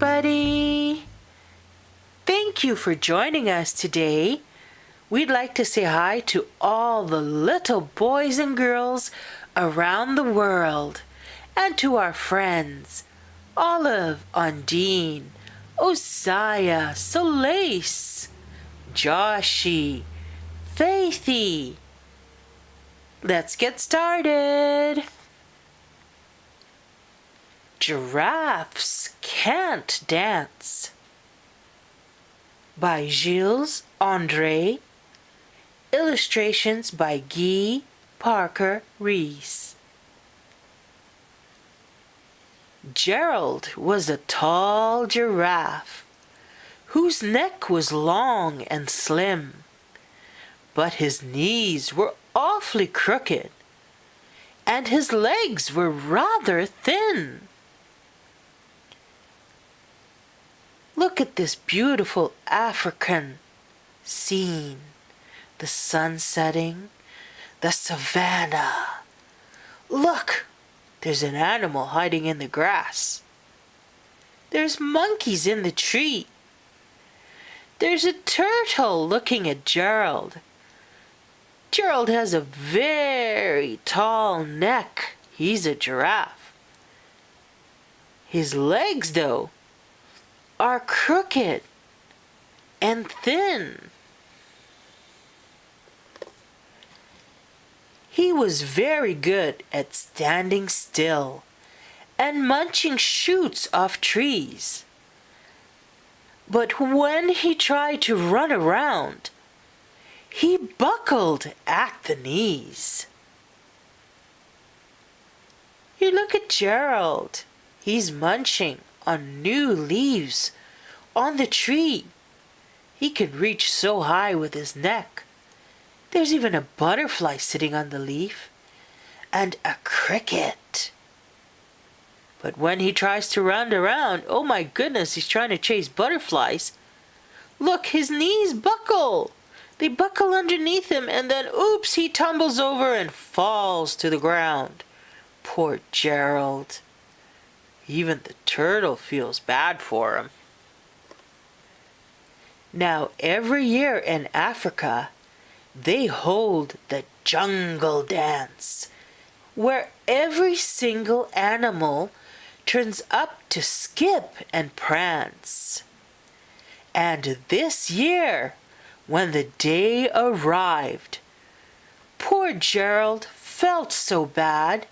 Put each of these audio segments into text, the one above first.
everybody! Thank you for joining us today. We'd like to say hi to all the little boys and girls around the world, and to our friends, Olive, Undine, Osiah, Solace, Joshie, Faithy. Let's get started. Giraffes Can't Dance by GILES, ANDREAE. Illustrations by parker-reese. Gerald was a tall giraffe whose neck was long and slim, but his knees were awfully crooked and his legs were rather thin. Look at this beautiful African scene. The sun setting, the savannah. Look, there's an animal hiding in the grass. There's monkeys in the tree. There's a turtle looking at Gerald. Gerald has a very tall neck. He's a giraffe. His legs, though, are crooked and thin. He was very good at standing still and munching shoots off trees. But when he tried to run around, he buckled at the knees. You look at Gerald. He's munching on new leaves on the tree. He can reach so high with his neck. There's even a butterfly sitting on the leaf and a cricket. But when he tries to run around, oh my goodness, he's trying to chase butterflies. Look, his knees buckle. They buckle underneath him, and then oops, he tumbles over and falls to the ground. Poor Gerald. Even the turtle feels bad for him. Now, every year in Africa, they hold the jungle dance, where every single animal turns up to skip and prance. And this year, when the day arrived, poor Gerald felt so bad,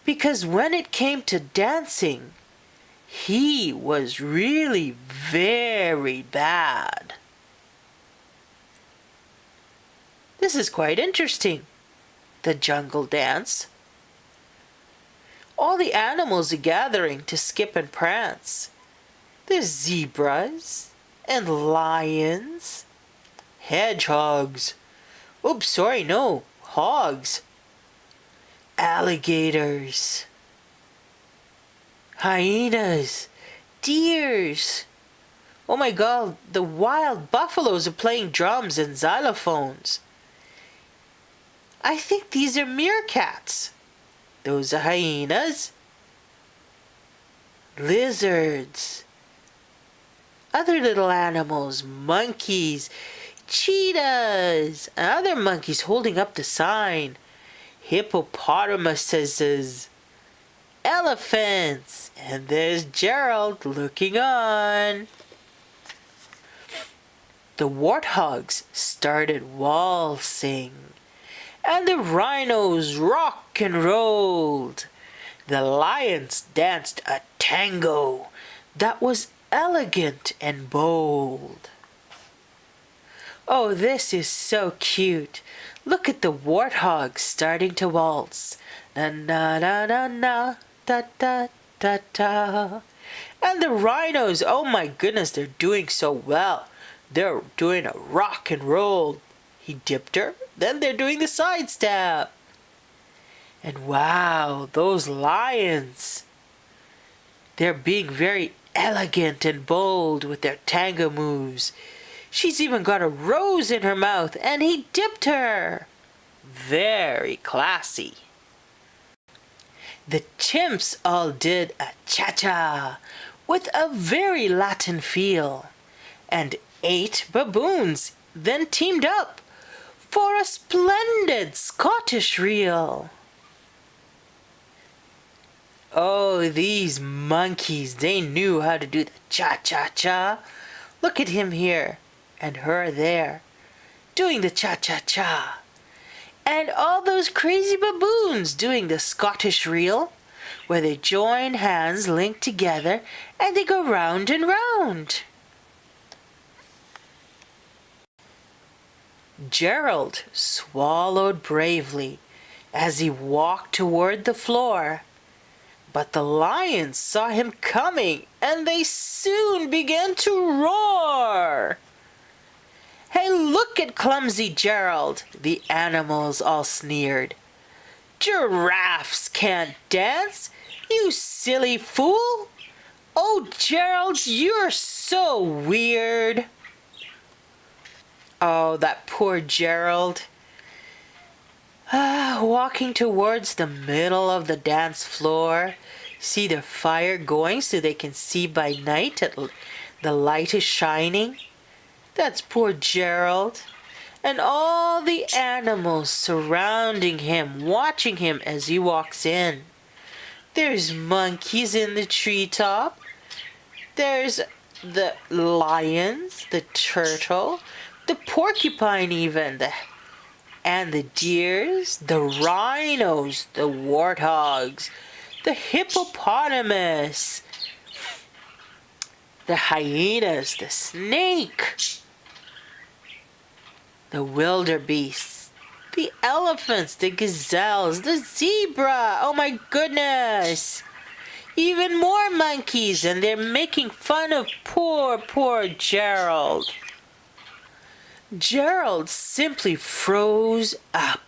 because when it came to dancing, he was really very bad. This is quite interesting, the jungle dance. All the animals are gathering to skip and prance. There's zebras and lions, hedgehogs. Oops, sorry, no, hogs. Alligators, hyenas, deers. Oh my God, the wild buffaloes are playing drums and xylophones. I think these are meerkats. Those are hyenas. Lizards. Other little animals, monkeys, cheetahs, and other monkeys holding up the sign. Hippopotamuses, elephants, and there's Gerald looking on. The warthogs started waltzing, and the rhinos rock and rolled. The lions danced a tango that was elegant and bold. Oh, this is so cute. Look at the warthogs starting to waltz. Na na na na na, da da da da. And the rhinos, oh my goodness, they're doing so well. They're doing a rock and roll. He dipped her, then they're doing the side step. And wow, those lions. They're being very elegant and bold with their tango moves. She's even got a rose in her mouth, and he dipped her. Very classy. The chimps all did a cha-cha with a very Latin feel, and 8 baboons then teamed up for a splendid Scottish reel. Oh, these monkeys, they knew how to do the cha-cha-cha. Look at him here and her there, doing the cha-cha-cha. And all those crazy baboons doing the Scottish reel, where they join hands linked together and they go round and round. Gerald swallowed bravely as he walked toward the floor, but the lions saw him coming and they soon began to roar. "Hey, look at clumsy Gerald," the animals all sneered. "Giraffes can't dance, you silly fool! Oh, Gerald, you're so weird." Oh, that poor Gerald. Walking towards the middle of the dance floor. See the fire going so they can see by night that the light is shining. That's poor Gerald. And all the animals surrounding him, watching him as he walks in. There's monkeys in the treetop. There's the lions, the turtle, the porcupine even, and the deers, the rhinos, the warthogs, the hippopotamus, the hyenas, the snake, the wildebeests, the elephants, the gazelles, the zebra. Oh my goodness! Even more monkeys, and they're making fun of poor Gerald. Gerald simply froze up.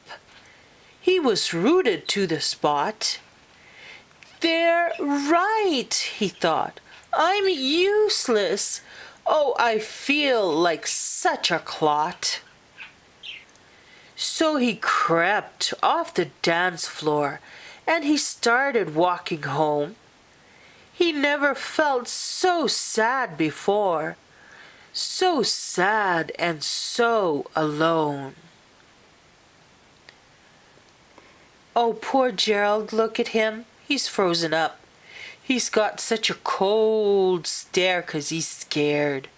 He was rooted to the spot. "They're right," he thought. "I'm useless. Oh, I feel like such a clot." So he crept off the dance floor and he started walking home. He never felt so sad before. So sad and so alone. Oh, poor Gerald, look at him. He's frozen up. He's got such a cold stare 'cause he's scared.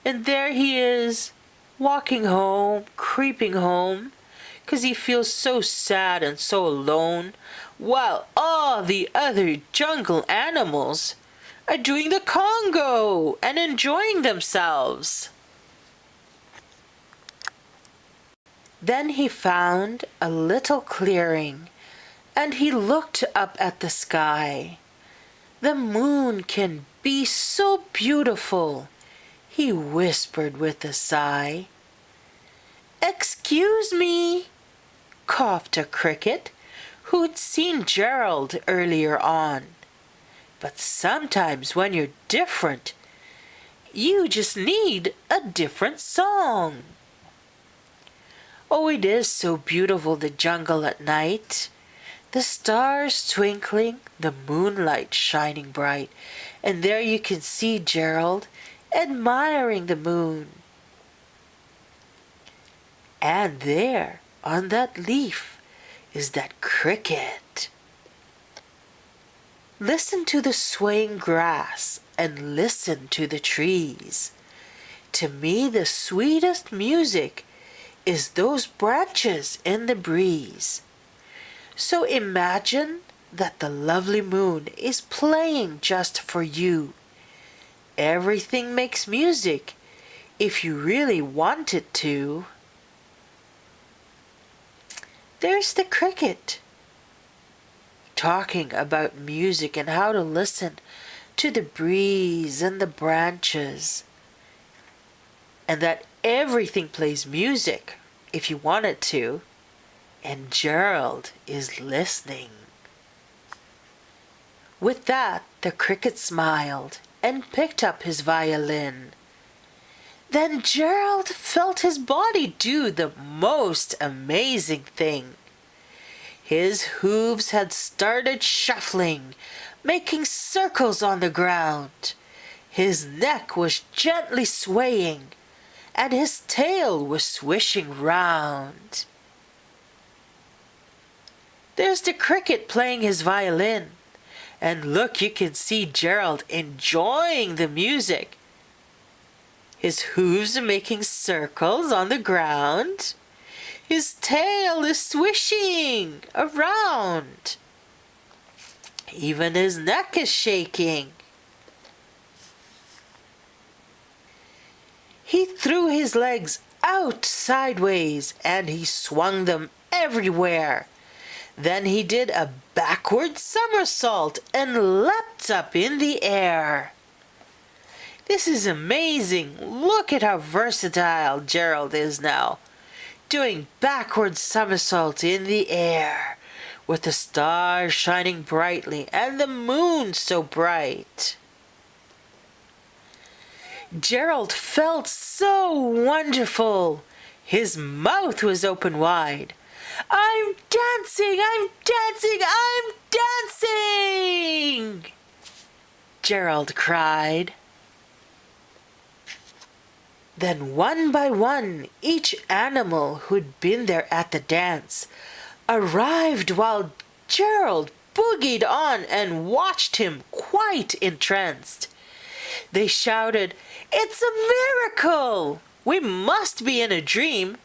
And there he is, walking home, creeping home, 'cause he feels so sad and so alone, while all the other jungle animals are doing the Congo and enjoying themselves. Then he found a little clearing, and he looked up at the sky. "The moon can be so beautiful," he whispered with a sigh. "Excuse me," coughed a cricket who'd seen Gerald earlier on. "But sometimes when you're different, you just need a different song." Oh, it is so beautiful, the jungle at night. The stars twinkling, the moonlight shining bright, and there you can see Gerald admiring the moon. And there, on that leaf, is that cricket. Listen to the swaying grass and listen to the trees. To me, the sweetest music is those branches in the breeze. So imagine that the lovely moon is playing just for you. Everything makes music if you really want it to. There's the cricket, talking about music and how to listen to the breeze and the branches, and that everything plays music if you want it to, and Gerald is listening. With that, the cricket smiled and picked up his violin. Then Gerald felt his body do the most amazing thing. His hooves had started shuffling making circles on the ground. His neck was gently swaying, and his tail was swishing round. There's the cricket playing his violin, and look, you can see Gerald enjoying the music. His hooves are making circles on the ground. His tail is swishing around. Even his neck is shaking. He threw his legs out sideways and he swung them everywhere. Then he did a backward somersault and leapt up in the air. This is amazing. Look at how versatile Gerald is now, doing backward somersaults in the air, with the stars shining brightly and the moon so bright. Gerald felt so wonderful. His mouth was open wide. I'm dancing, I'm dancing, I'm dancing! Gerald cried. Then one by one, each animal who'd been there at the dance arrived while Gerald boogied on and watched him quite entranced. They shouted, "It's a miracle! We must be in a dream.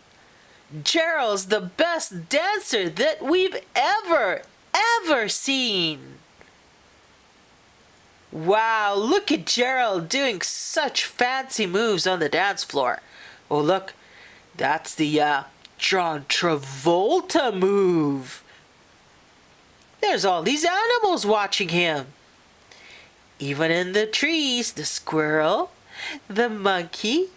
Gerald's the best dancer that we've ever seen." Wow, look at Gerald doing such fancy moves on the dance floor. Oh, look, that's the John Travolta move. There's all these animals watching him. Even in the trees, the squirrel, the monkey,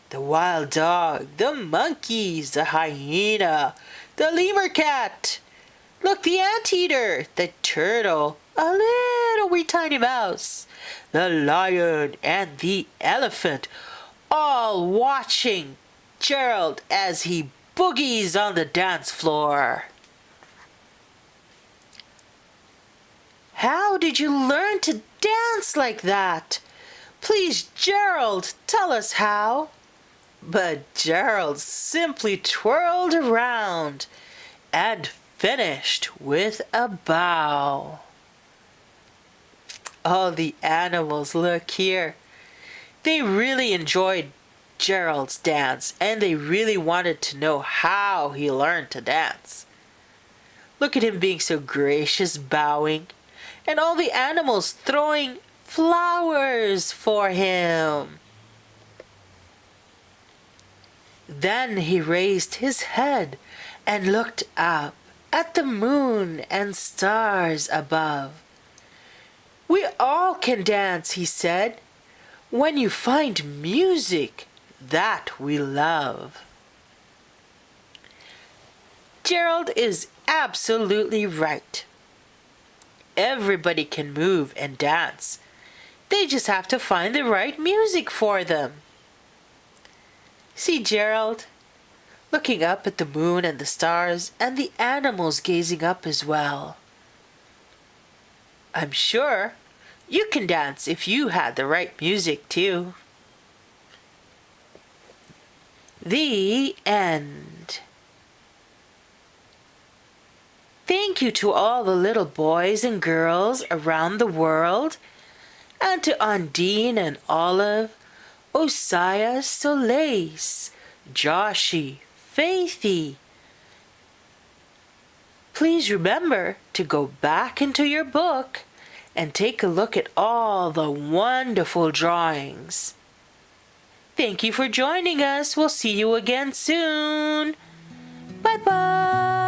the wild dog, the monkeys, the hyena, the lemur cat. Look, the anteater, the turtle, a little wee tiny mouse, the lion, and the elephant, all watching Gerald as he boogies on the dance floor. How did you learn to dance like that? Please, Gerald, tell us how. But Gerald simply twirled around and finished with a bow. All the animals, look here. They really enjoyed Gerald's dance and they really wanted to know how he learned to dance. Look at him being so gracious, bowing, and all the animals throwing flowers for him. Then he raised his head and looked up at the moon and stars above. "We all can dance," he said, "when you find music that we love." Gerald is absolutely right. Everybody can move and dance. They just have to find the right music for them. See Gerald looking up at the moon and the stars and the animals gazing up as well. I'm sure you can dance if you had the right music too. The end. Thank you to all the little boys and girls around the world, and to Undine and Olive, Osiah, Soleis, Joshie, Faithy. Please remember to go back into your book and take a look at all the wonderful drawings. Thank you for joining us. We'll see you again soon. Bye-bye.